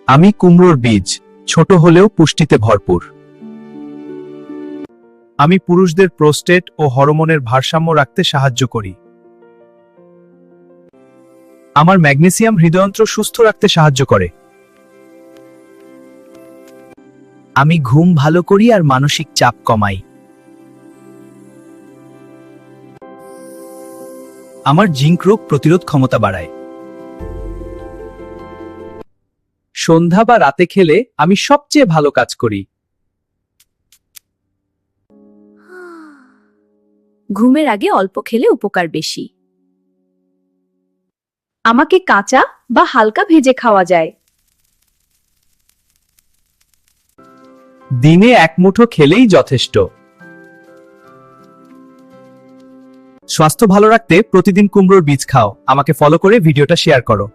আমি কুমড়োর বীজ, ছোট হলেও পুষ্টিতে ভরপুর। আমি পুরুষদের প্রোস্টেট ও হরমোনের ভারসাম্য রাখতে সাহায্য করি। আমার ম্যাগনেসিয়াম হৃদযন্ত্র সুস্থ রাখতে সাহায্য করে। আমি ঘুম ভালো করি আর মানসিক চাপ কমাই। আমার জিঙ্ক রোগ প্রতিরোধ ক্ষমতা বাড়ায়। সন্ধ্যা বা রাতে খেলে আমি সবচেয়ে ভালো কাজ করি। ঘুমের আগে অল্প খেলে উপকার বেশি। আমাকে কাঁচা বা হালকা ভেজে খাওয়া যায়। দিনে এক মুঠো খেলেই যথেষ্ট। স্বাস্থ্য ভালো রাখতে প্রতিদিন কুমড়োর বীজ খাও। আমাকে ফলো করে ভিডিওটা শেয়ার করো।